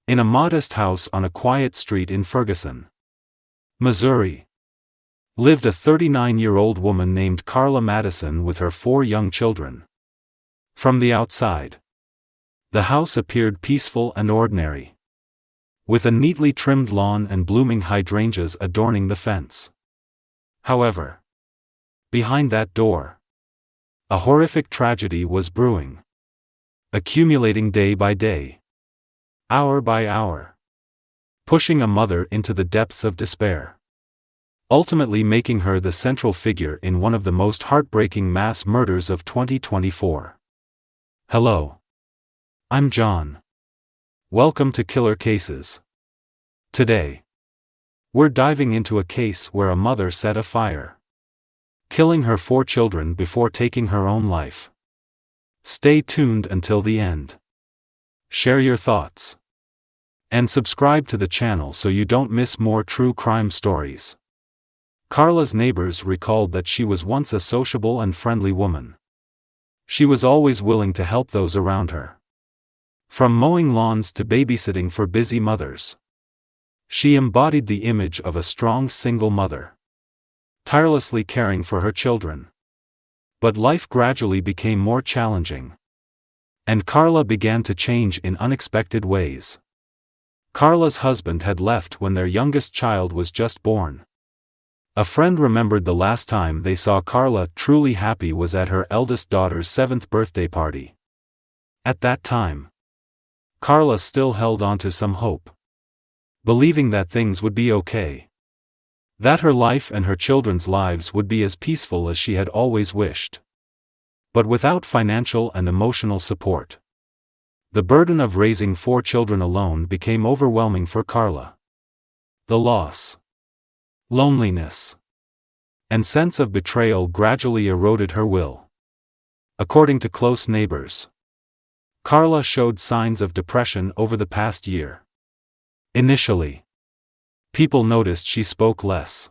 In a modest house on a quiet street in Ferguson, Missouri, lived a 39-year-old woman named Carla Madison with her 4 young children. From the outside, the house appeared peaceful and ordinary, with a neatly trimmed lawn and blooming hydrangeas adorning the fence. However, behind that door, a horrific tragedy was brewing, accumulating day by day, hour by hour, pushing a mother into the depths of despair, ultimately making her the central figure in one of the most heartbreaking mass murders of 2024. Hello. I'm John. Welcome to Killer Cases. Today, we're diving into a case where a mother set a fire, killing her 4 children before taking her own life. Stay tuned until the end. Share your thoughts, and subscribe to the channel so you don't miss more true crime stories. Carla's neighbors recalled that she was once a sociable and friendly woman. She was always willing to help those around her, from mowing lawns to babysitting for busy mothers. She embodied the image of a strong single mother, tirelessly caring for her children. But life gradually became more challenging, and Carla began to change in unexpected ways. Carla's husband had left when their youngest child was just born. A friend remembered the last time they saw Carla truly happy was at her eldest daughter's 7th birthday party. At that time, Carla still held on to some hope, believing that things would be okay, that her life and her children's lives would be as peaceful as she had always wished. But without financial and emotional support, the burden of raising 4 children alone became overwhelming for Carla. The loss, loneliness, and sense of betrayal gradually eroded her will. According to close neighbors, Carla showed signs of depression over the past year. Initially, people noticed she spoke less,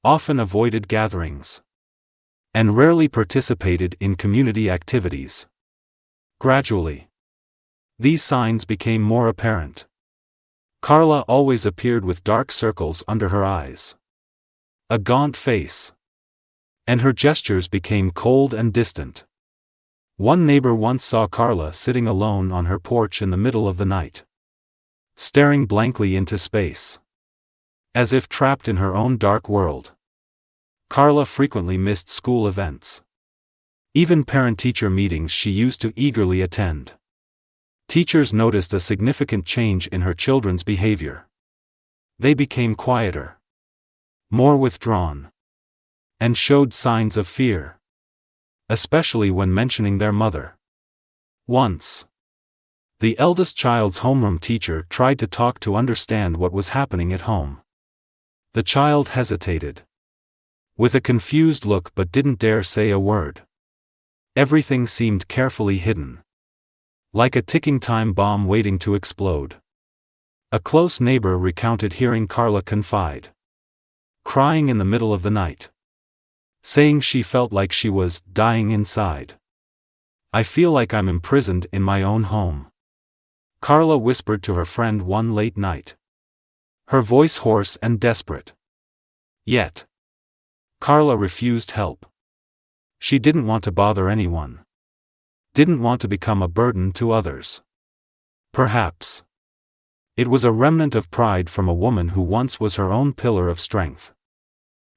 often avoided gatherings, and rarely participated in community activities. Gradually, these signs became more apparent. Carla always appeared with dark circles under her eyes, a gaunt face, and her gestures became cold and distant. One neighbor once saw Carla sitting alone on her porch in the middle of the night, staring blankly into space, as if trapped in her own dark world. Carla frequently missed school events, even parent-teacher meetings she used to eagerly attend. Teachers noticed a significant change in her children's behavior. They became quieter, more withdrawn, and showed signs of fear, especially when mentioning their mother. Once, the eldest child's homeroom teacher tried to talk to understand what was happening at home. The child hesitated, with a confused look, but didn't dare say a word. Everything seemed carefully hidden, like a ticking time bomb waiting to explode. A close neighbor recounted hearing Carla confide, crying in the middle of the night, saying she felt like she was dying inside. "I feel like I'm imprisoned in my own home," Carla whispered to her friend one late night, her voice hoarse and desperate. Yet, Carla refused help. She didn't want to bother anyone, didn't want to become a burden to others. Perhaps it was a remnant of pride from a woman who once was her own pillar of strength.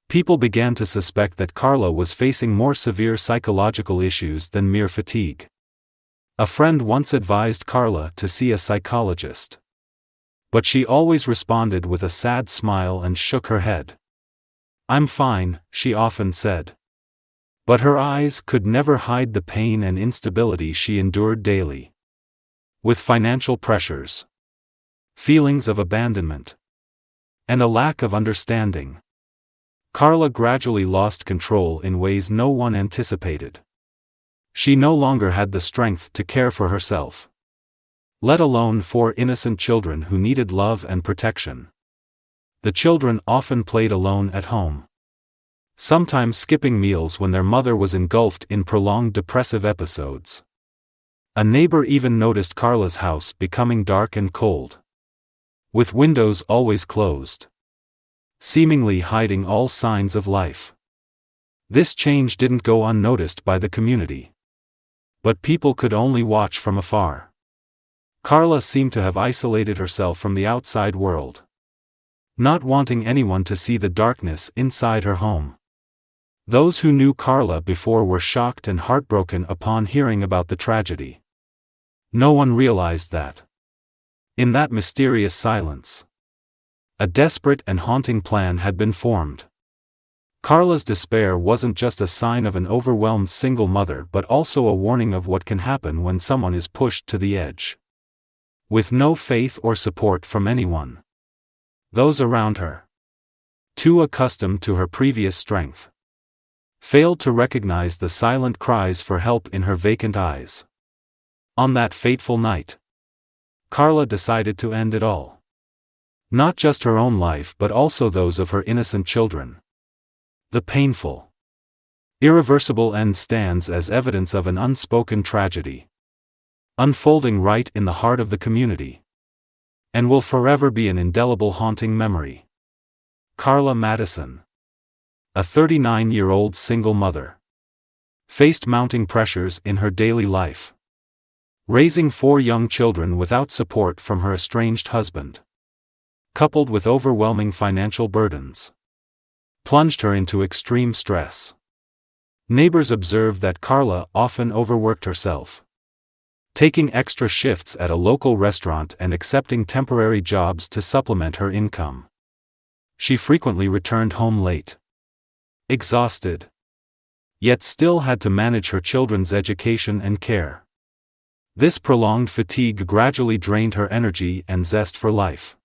People began to suspect that Carla was facing more severe psychological issues than mere fatigue. A friend once advised Carla to see a psychologist, but she always responded with a sad smile and shook her head. "I'm fine," she often said. But her eyes could never hide the pain and instability she endured daily. With financial pressures, feelings of abandonment, and a lack of understanding, Carla gradually lost control in ways no one anticipated. She no longer had the strength to care for herself, let alone 4 innocent children who needed love and protection. The children often played alone at home, sometimes skipping meals when their mother was engulfed in prolonged depressive episodes. A neighbor even noticed Carla's house becoming dark and cold, with windows always closed, seemingly hiding all signs of life. This change didn't go unnoticed by the community, but people could only watch from afar. Carla seemed to have isolated herself from the outside world, not wanting anyone to see the darkness inside her home. Those who knew Carla before were shocked and heartbroken upon hearing about the tragedy. No one realized that, in that mysterious silence, a desperate and haunting plan had been formed. Carla's despair wasn't just a sign of an overwhelmed single mother but also a warning of what can happen when someone is pushed to the edge, with no faith or support from anyone. Those around her, too accustomed to her previous strength, failed to recognize the silent cries for help in her vacant eyes. On that fateful night, Carla decided to end it all. Not just her own life but also those of her innocent children. The painful, irreversible end stands as evidence of an unspoken tragedy, unfolding right in the heart of the community, and will forever be an indelible haunting memory. Carla Madison, a 39-year-old single mother, faced mounting pressures in her daily life. Raising 4 young children without support from her estranged husband, coupled with overwhelming financial burdens, plunged her into extreme stress. Neighbors observed that Carla often overworked herself, taking extra shifts at a local restaurant and accepting temporary jobs to supplement her income. She frequently returned home late, exhausted, yet still had to manage her children's education and care. This prolonged fatigue gradually drained her energy and zest for life.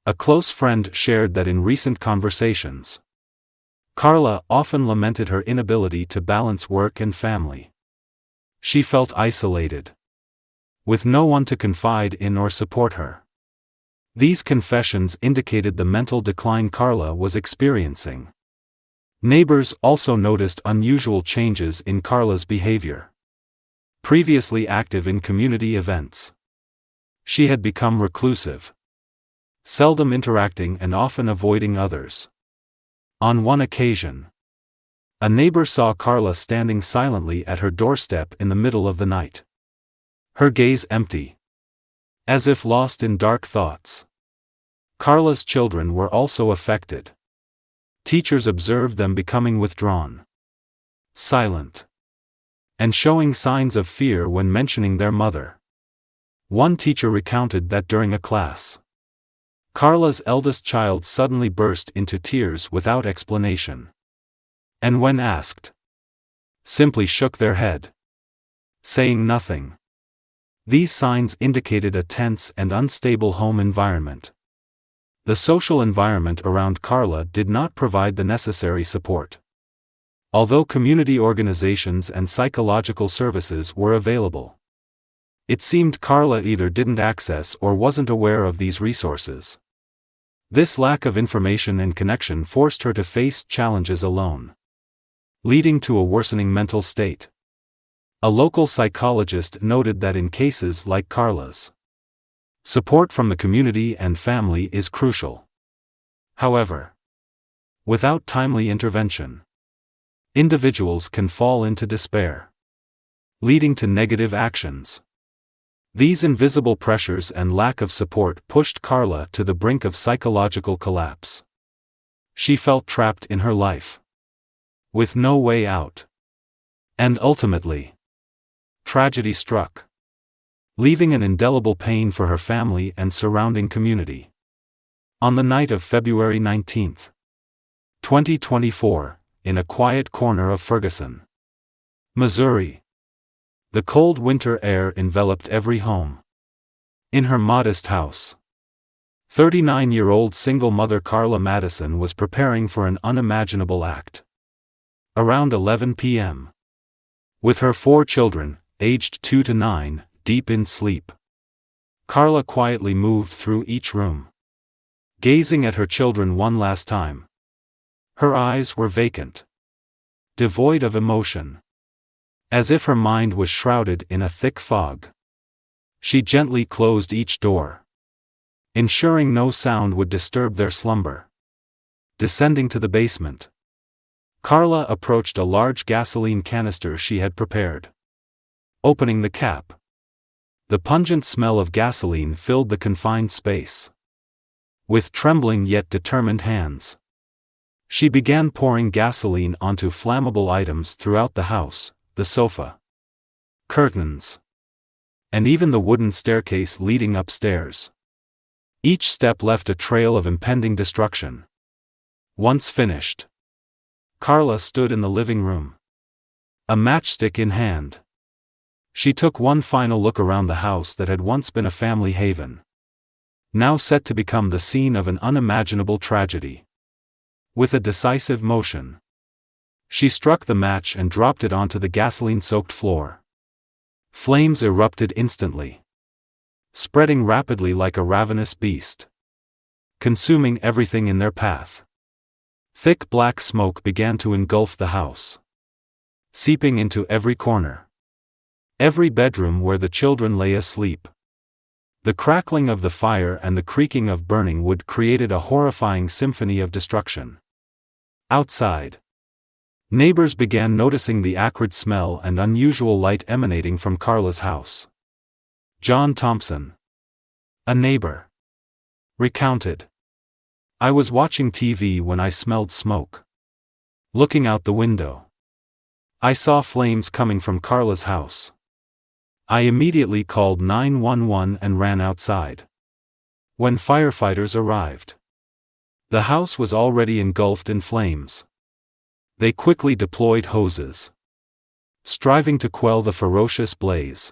A close friend shared that in recent conversations, Carla often lamented her inability to balance work and family. She felt isolated, with no one to confide in or support her. These confessions indicated the mental decline Carla was experiencing. Neighbors also noticed unusual changes in Carla's behavior. Previously active in community events, she had become reclusive, seldom interacting and often avoiding others. On one occasion, a neighbor saw Carla standing silently at her doorstep in the middle of the night, her gaze empty, as if lost in dark thoughts. Carla's children were also affected. Teachers observed them becoming withdrawn, silent, and showing signs of fear when mentioning their mother. One teacher recounted that during a class, Carla's eldest child suddenly burst into tears without explanation, and when asked, simply shook their head, saying nothing. These signs indicated a tense and unstable home environment. The social environment around Carla did not provide the necessary support, although community organizations and psychological services were available. It seemed Carla either didn't access or wasn't aware of these resources. This lack of information and connection forced her to face challenges alone, leading to a worsening mental state. A local psychologist noted that in cases like Carla's, support from the community and family is crucial. However, without timely intervention, individuals can fall into despair, leading to negative actions. These invisible pressures and lack of support pushed Carla to the brink of psychological collapse. She felt trapped in her life, with no way out. And ultimately, tragedy struck, leaving an indelible pain for her family and surrounding community. On the night of February 19, 2024, in a quiet corner of Ferguson, Missouri, the cold winter air enveloped every home. In her modest house, 39-year-old single mother Carla Madison was preparing for an unimaginable act. Around 11 p.m., with her 4 children, aged 2 to 9, deep in sleep, Carla quietly moved through each room, gazing at her children one last time. Her eyes were vacant, devoid of emotion, As if her mind was shrouded in a thick fog. She gently closed each door, ensuring no sound would disturb their slumber. Descending to the basement, Carla approached a large gasoline canister she had prepared. Opening the cap, the pungent smell of gasoline filled the confined space. With trembling yet determined hands, she began pouring gasoline onto flammable items throughout the house, the sofa, curtains, and even the wooden staircase leading upstairs. Each step left a trail of impending destruction. Once finished, Carla stood in the living room, a matchstick in hand. She took one final look around the house that had once been a family haven, now set to become the scene of an unimaginable tragedy. With a decisive motion, she struck the match and dropped it onto the gasoline-soaked floor. Flames erupted instantly, spreading rapidly like a ravenous beast, consuming everything in their path. Thick black smoke began to engulf the house, seeping into every corner, every bedroom where the children lay asleep. The crackling of the fire and the creaking of burning wood created a horrifying symphony of destruction. Outside, neighbors began noticing the acrid smell and unusual light emanating from Carla's house. John Thompson, a neighbor, recounted, "I was watching TV when I smelled smoke. Looking out the window, I saw flames coming from Carla's house. I immediately called 911 and ran outside. When firefighters arrived, the house was already engulfed in flames. They quickly deployed hoses, striving to quell the ferocious blaze.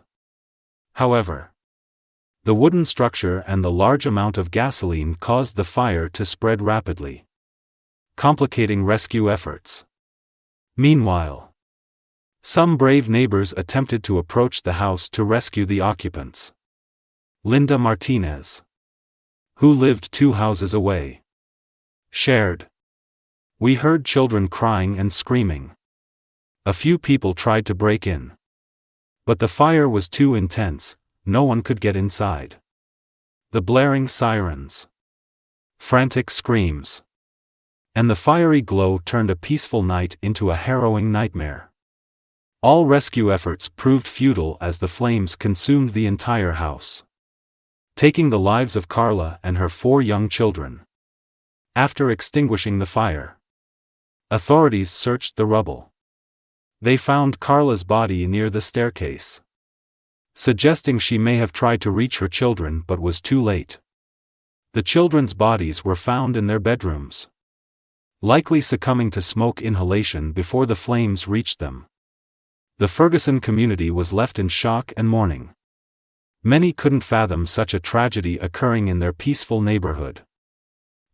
However, the wooden structure and the large amount of gasoline caused the fire to spread rapidly, complicating rescue efforts. Meanwhile, some brave neighbors attempted to approach the house to rescue the occupants. Linda Martinez, who lived 2 houses away, shared, "We heard children crying and screaming. A few people tried to break in, but the fire was too intense, no one could get inside. The blaring sirens, frantic screams, and the fiery glow turned a peaceful night into a harrowing nightmare." All rescue efforts proved futile as the flames consumed the entire house, taking the lives of Carla and her 4 young children. After extinguishing the fire, authorities searched the rubble. They found Carla's body near the staircase, suggesting she may have tried to reach her children but was too late. The children's bodies were found in their bedrooms, likely succumbing to smoke inhalation before the flames reached them. The Ferguson community was left in shock and mourning. Many couldn't fathom such a tragedy occurring in their peaceful neighborhood.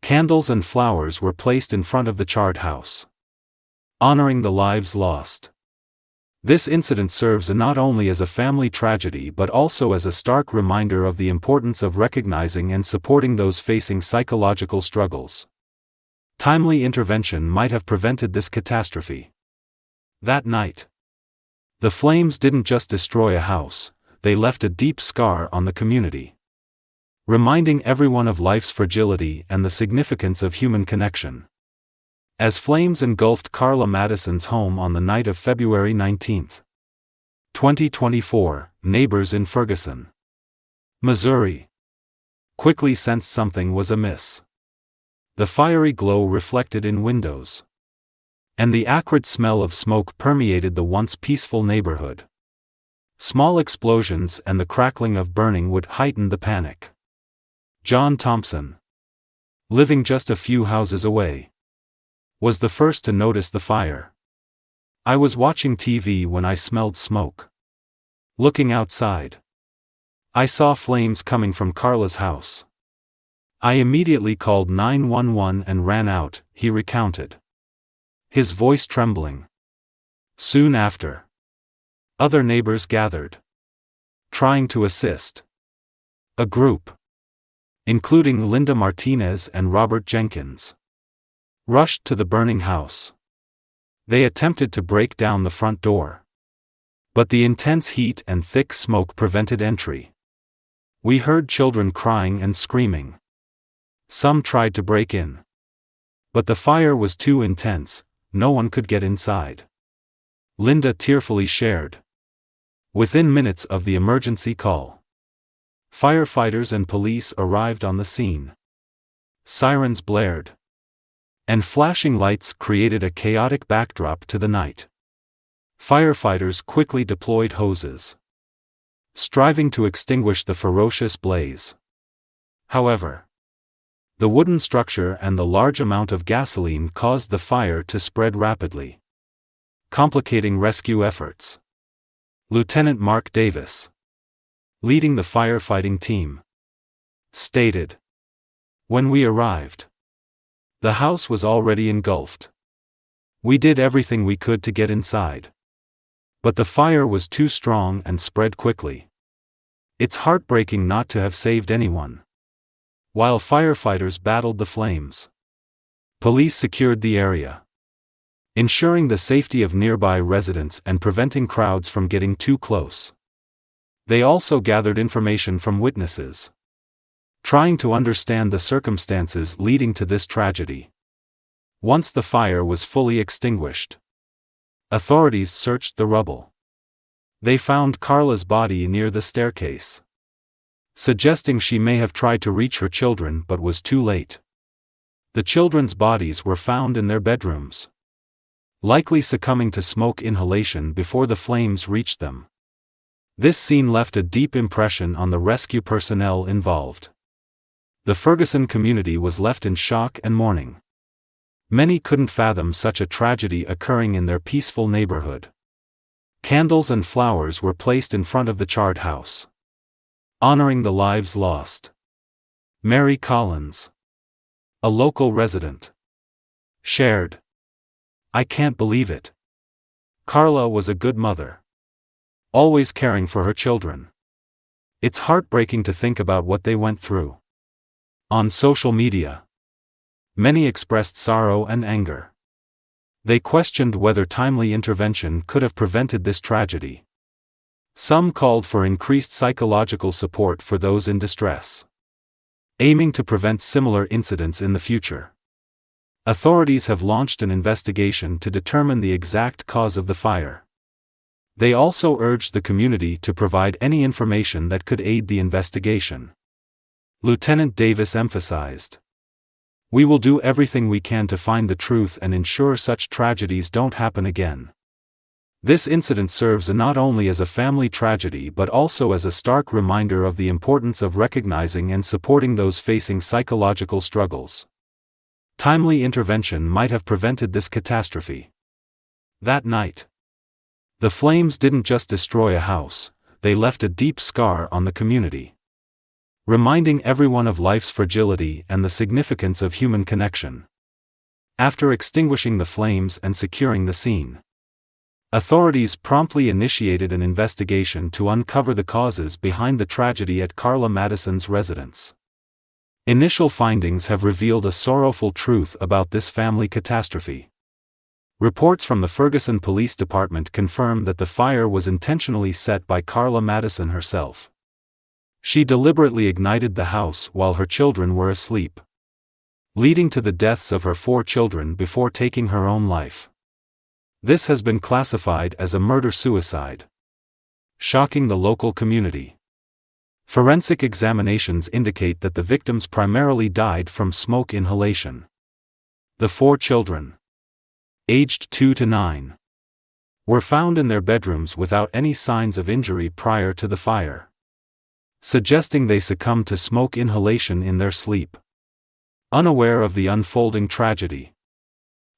Candles and flowers were placed in front of the charred house, honoring the lives lost. This incident serves not only as a family tragedy but also as a stark reminder of the importance of recognizing and supporting those facing psychological struggles. Timely intervention might have prevented this catastrophe. That night, the flames didn't just destroy a house, they left a deep scar on the community, reminding everyone of life's fragility and the significance of human connection. As flames engulfed Carla Madison's home on the night of February 19, 2024, neighbors in Ferguson, Missouri, quickly sensed something was amiss. The fiery glow reflected in windows, and the acrid smell of smoke permeated the once peaceful neighborhood. Small explosions and the crackling of burning wood heightened the panic. John Thompson, living just a few houses away, was the first to notice the fire. "I was watching TV when I smelled smoke. Looking outside, I saw flames coming from Carla's house. I immediately called 911 and ran out," he recounted, his voice trembling. Soon after, other neighbors gathered, trying to assist. A group, including Linda Martinez and Robert Jenkins, rushed to the burning house. They attempted to break down the front door, But the intense heat and thick smoke prevented entry. We heard children crying and screaming. Some tried to break in. But the fire was too intense, no one could get inside. Linda tearfully shared. Within minutes of the emergency call, firefighters and police arrived on the scene. Sirens blared, and flashing lights created a chaotic backdrop to the night. Firefighters quickly deployed hoses, striving to extinguish the ferocious blaze. However, the wooden structure and the large amount of gasoline caused the fire to spread rapidly, complicating rescue efforts. Lieutenant Mark Davis, leading the firefighting team, stated, "When we arrived, the house was already engulfed. We did everything we could to get inside. But the fire was too strong and spread quickly. It's heartbreaking not to have saved anyone." While firefighters battled the flames, police secured the area, ensuring the safety of nearby residents and preventing crowds from getting too close. They also gathered information from witnesses, trying to understand the circumstances leading to this tragedy. Once the fire was fully extinguished, authorities searched the rubble. They found Carla's body near the staircase, suggesting she may have tried to reach her children but was too late. The children's bodies were found in their bedrooms, likely succumbing to smoke inhalation before the flames reached them. This scene left a deep impression on the rescue personnel involved. The Ferguson community was left in shock and mourning. Many couldn't fathom such a tragedy occurring in their peaceful neighborhood. Candles and flowers were placed in front of the charred house, honoring the lives lost. Mary Collins, a local resident, shared, "I can't believe it. Carla was a good mother, always caring for her children. It's heartbreaking to think about what they went through." On social media, many expressed sorrow and anger. They questioned whether timely intervention could have prevented this tragedy. Some called for increased psychological support for those in distress, aiming to prevent similar incidents in the future. Authorities have launched an investigation to determine the exact cause of the fire. They also urged the community to provide any information that could aid the investigation. Lieutenant Davis emphasized, "We will do everything we can to find the truth and ensure such tragedies don't happen again." This incident serves not only as a family tragedy but also as a stark reminder of the importance of recognizing and supporting those facing psychological struggles. Timely intervention might have prevented this catastrophe. That night, the flames didn't just destroy a house, they left a deep scar on the community, reminding everyone of life's fragility and the significance of human connection. After extinguishing the flames and securing the scene, authorities promptly initiated an investigation to uncover the causes behind the tragedy at Carla Madison's residence. Initial findings have revealed a sorrowful truth about this family catastrophe. Reports from the Ferguson Police Department confirm that the fire was intentionally set by Carla Madison herself. She deliberately ignited the house while her children were asleep, leading to the deaths of her 4 children before taking her own life. This has been classified as a murder-suicide, shocking the local community. Forensic examinations indicate that the victims primarily died from smoke inhalation. The 4 children, aged 2 to 9, were found in their bedrooms without any signs of injury prior to the fire, suggesting they succumbed to smoke inhalation in their sleep. Unaware of the unfolding tragedy,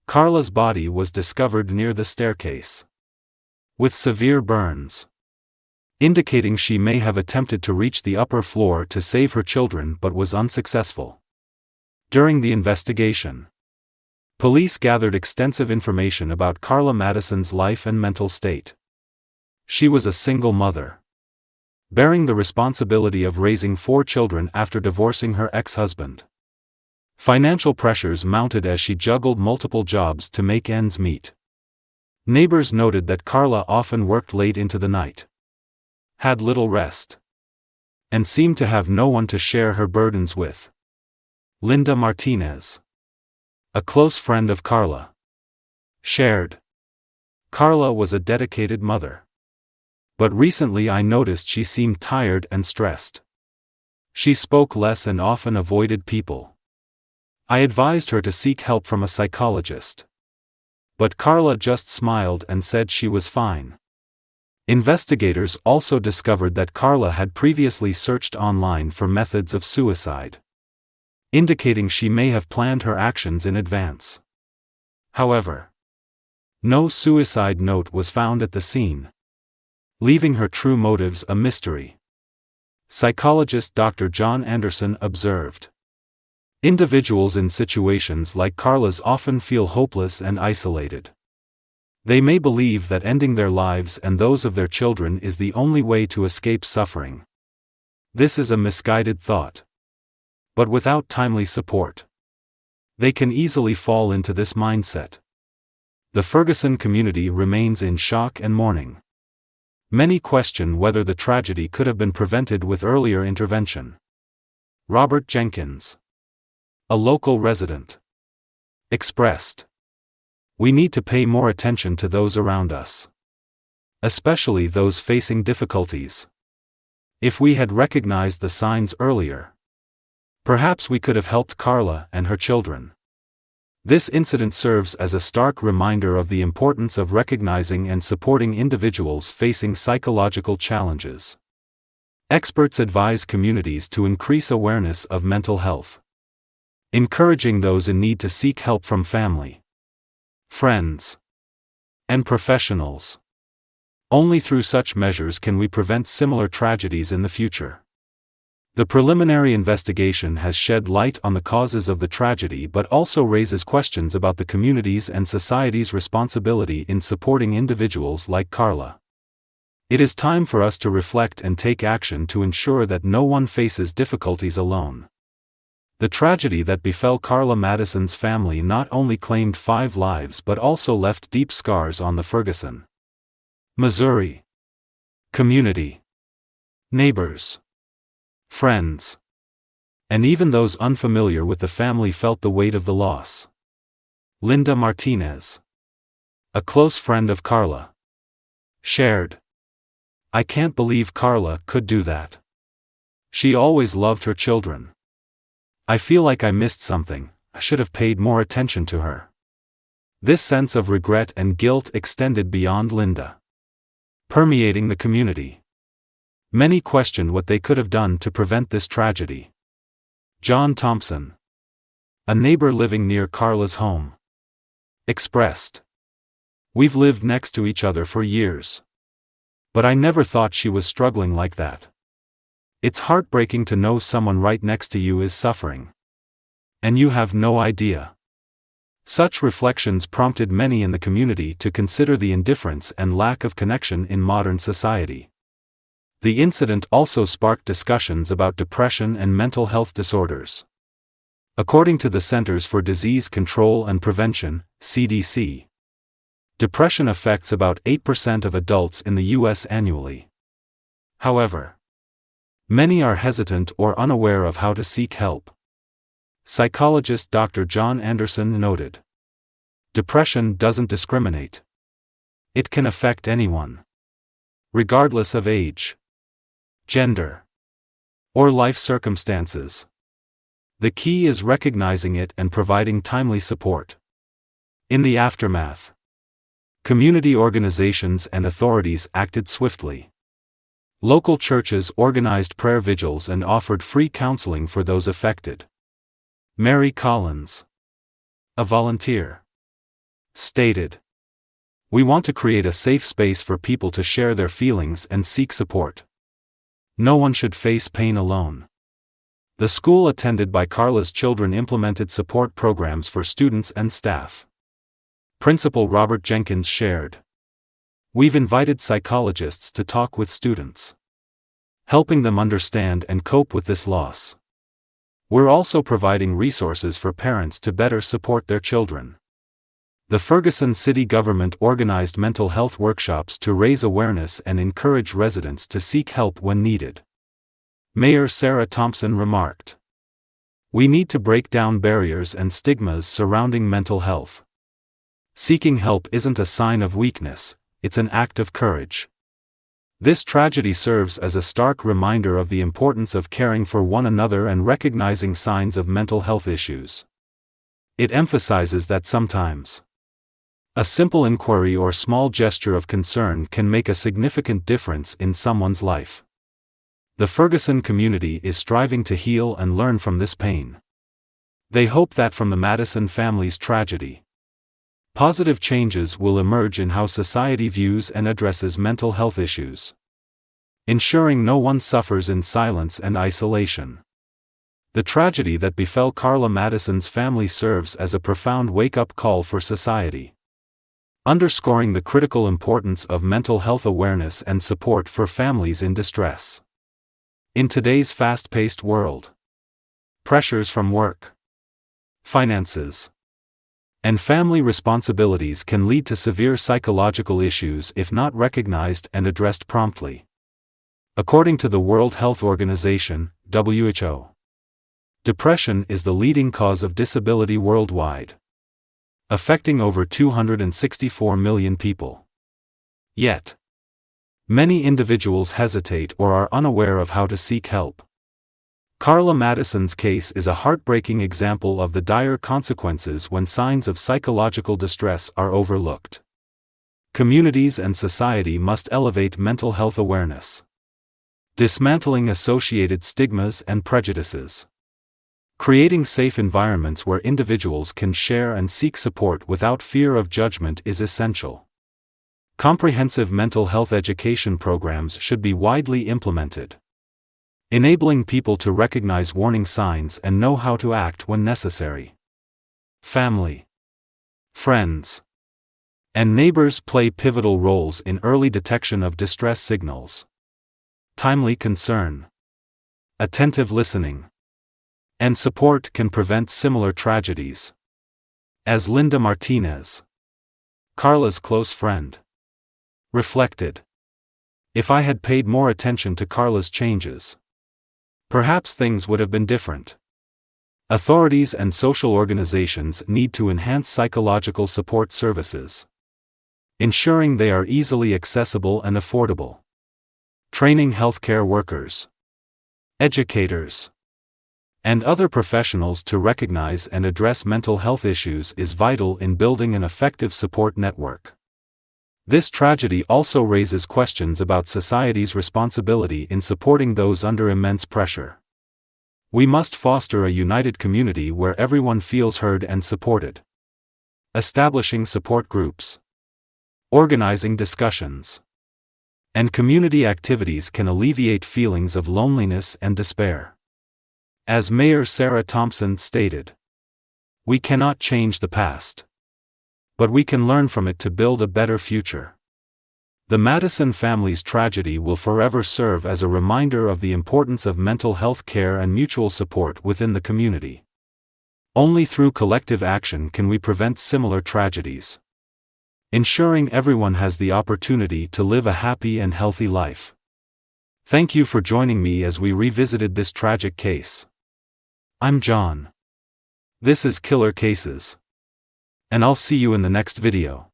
Carla's body was discovered near the staircase, with severe burns, indicating she may have attempted to reach the upper floor to save her children but was unsuccessful. During the investigation, police gathered extensive information about Carla Madison's life and mental state. She was a single mother, bearing the responsibility of raising 4 children after divorcing her ex-husband. Financial pressures mounted as she juggled multiple jobs to make ends meet. Neighbors noted that Carla often worked late into the night, had little rest, and seemed to have no one to share her burdens with. Linda Martinez, a close friend of Carla, shared. Carla was a dedicated mother. But recently I noticed she seemed tired and stressed. She spoke less and often avoided people. I advised her to seek help from a psychologist. But Carla just smiled and said she was fine. Investigators also discovered that Carla had previously searched online for methods of suicide, indicating she may have planned her actions in advance. However, no suicide note was found at the scene, leaving her true motives a mystery. Psychologist Dr. John Anderson observed, individuals in situations like Carla's often feel hopeless and isolated. They may believe that ending their lives and those of their children is the only way to escape suffering. This is a misguided thought. But without timely support, they can easily fall into this mindset. The Ferguson community remains in shock and mourning. Many question whether the tragedy could have been prevented with earlier intervention. Robert Jenkins, a local resident, expressed, "We need to pay more attention to those around us, especially those facing difficulties. If we had recognized the signs earlier, perhaps we could have helped Carla and her children." This incident serves as a stark reminder of the importance of recognizing and supporting individuals facing psychological challenges. Experts advise communities to increase awareness of mental health, encouraging those in need to seek help from family, friends, and professionals. Only through such measures can we prevent similar tragedies in the future. The preliminary investigation has shed light on the causes of the tragedy but also raises questions about the community's and society's responsibility in supporting individuals like Carla. It is time for us to reflect and take action to ensure that no one faces difficulties alone. The tragedy that befell Carla Madison's family not only claimed 5 lives but also left deep scars on the Ferguson, Missouri community. Neighbors, friends, and even those unfamiliar with the family felt the weight of the loss. Linda Martinez, a close friend of Carla, shared, "I can't believe Carla could do that. She always loved her children. I feel like I missed something. I should have paid more attention to her." This sense of regret and guilt extended beyond Linda, permeating the community. Many questioned what they could have done to prevent this tragedy. John Thompson, a neighbor living near Carla's home, expressed, "We've lived next to each other for years. But I never thought she was struggling like that. It's heartbreaking to know someone right next to you is suffering, and you have no idea." Such reflections prompted many in the community to consider the indifference and lack of connection in modern society. The incident also sparked discussions about depression and mental health disorders. According to the Centers for Disease Control and Prevention, CDC, depression affects about 8% of adults in the U.S. annually. However, many are hesitant or unaware of how to seek help. Psychologist Dr. John Anderson noted, "Depression doesn't discriminate. It can affect anyone, regardless of age, gender, or life circumstances. The key is recognizing it and providing timely support." In the aftermath, community organizations and authorities acted swiftly. Local churches organized prayer vigils and offered free counseling for those affected. Mary Collins, a volunteer, stated, "We want to create a safe space for people to share their feelings and seek support. No one should face pain alone." The school attended by Carla's children implemented support programs for students and staff. Principal Robert Jenkins shared, "We've invited psychologists to talk with students, helping them understand and cope with this loss. We're also providing resources for parents to better support their children." The Ferguson city government organized mental health workshops to raise awareness and encourage residents to seek help when needed. Mayor Sarah Thompson remarked, "We need to break down barriers and stigmas surrounding mental health. Seeking help isn't a sign of weakness, it's an act of courage." This tragedy serves as a stark reminder of the importance of caring for one another and recognizing signs of mental health issues. It emphasizes that sometimes a simple inquiry or small gesture of concern can make a significant difference in someone's life. The Ferguson community is striving to heal and learn from this pain. They hope that from the Madison family's tragedy, positive changes will emerge in how society views and addresses mental health issues, ensuring no one suffers in silence and isolation. The tragedy that befell Carla Madison's family serves as a profound wake-up call for society, underscoring the critical importance of mental health awareness and support for families in distress. In today's fast-paced world, pressures from work, finances, and family responsibilities can lead to severe psychological issues if not recognized and addressed promptly. According to the World Health Organization, WHO, depression is the leading cause of disability worldwide, affecting over 264 million people. Yet, many individuals hesitate or are unaware of how to seek help. Carla Madison's case is a heartbreaking example of the dire consequences when signs of psychological distress are overlooked. Communities and society must elevate mental health awareness, dismantling associated stigmas and prejudices. Creating safe environments where individuals can share and seek support without fear of judgment is essential. Comprehensive mental health education programs should be widely implemented, enabling people to recognize warning signs and know how to act when necessary. Family, friends, and neighbors play pivotal roles in early detection of distress signals. Timely concern, attentive listening, and support can prevent similar tragedies. As Linda Martinez, Carla's close friend, reflected, "If I had paid more attention to Carla's changes, perhaps things would have been different." Authorities and social organizations need to enhance psychological support services, ensuring they are easily accessible and affordable. Training healthcare workers, educators, and other professionals to recognize and address mental health issues is vital in building an effective support network. This tragedy also raises questions about society's responsibility in supporting those under immense pressure. We must foster a united community where everyone feels heard and supported. Establishing support groups, organizing discussions, and community activities can alleviate feelings of loneliness and despair. As Mayor Sarah Thompson stated, "We cannot change the past, but we can learn from it to build a better future." The Madison family's tragedy will forever serve as a reminder of the importance of mental health care and mutual support within the community. Only through collective action can we prevent similar tragedies, ensuring everyone has the opportunity to live a happy and healthy life. Thank you for joining me as we revisited this tragic case. I'm John. This is Killer Cases, and I'll see you in the next video.